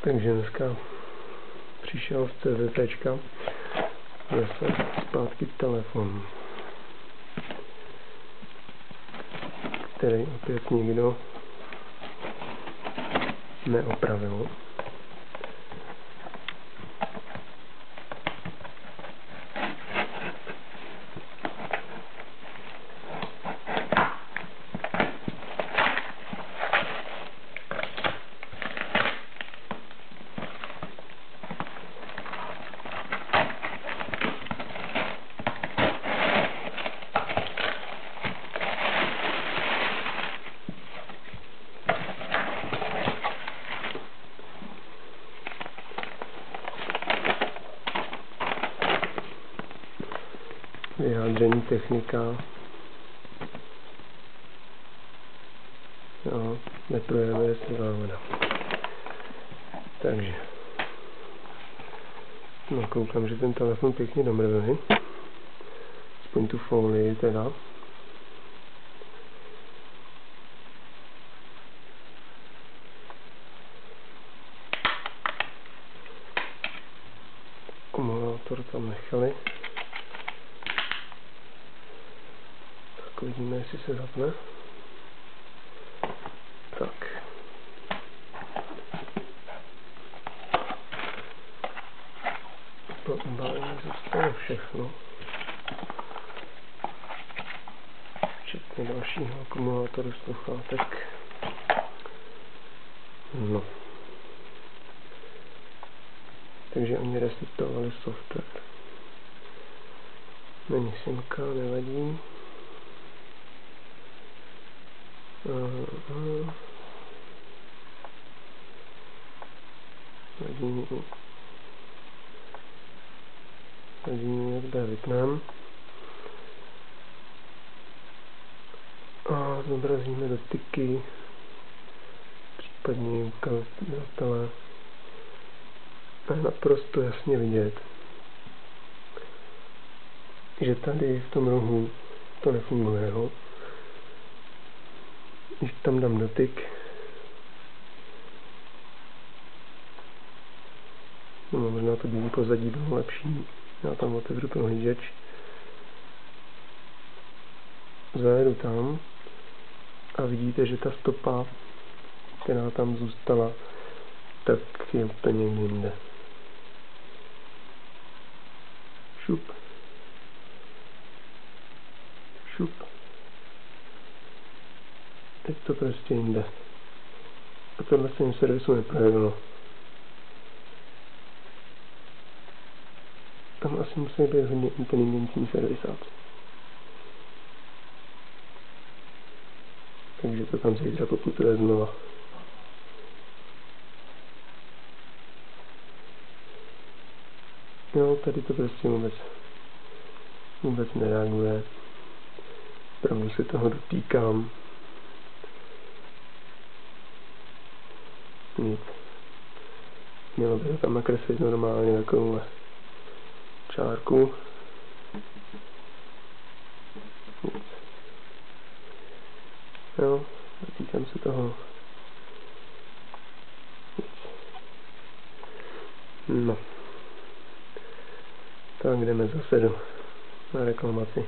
Takže dneska přišel z CZTčka zase zpátky telefon, který opět nikdo neopravil. Vyjádření technika. Jo, neprojevuje se závada. Takže no, koukám, že ten telefon pěkně domrvili. Aspoň tu folii teda. Akumulátor tam nechali. Tak uvidíme, jestli se zapne. Tak. Po balení zůstalo všechno. Včetně dalšího akumulátoru sluchátek. No. Takže oni resetovali software. Není simka, nevadí. Vadí USB vypneme. A zobrazíme dotyky, případně ukazatele. A je naprosto jasně vidět, že tady v tom rohu to nefunguje. Jo? Když tam dám dotyk, no, možná to dění pozadí bylo lepší, já tam otevřu prohlížeč, zajedu tam a vidíte, že ta stopa, která tam zůstala, tak je úplně někde jinde. Šup. Šup. Teď to prostě jinde. A tohle se jim servisu neprojevilo. Tam asi musí být hodně inteligentní servisáci. Takže to tam zítra poputuje znova. Jo, tady to prostě vůbec nereaguje. Opravdu se toho dotýkám. Nic. Mělo by to tam nakreslit normálně takovou čárku. Nic. Jo, dotýkám se toho. Nic. No. Tak jdeme zase na reklamaci.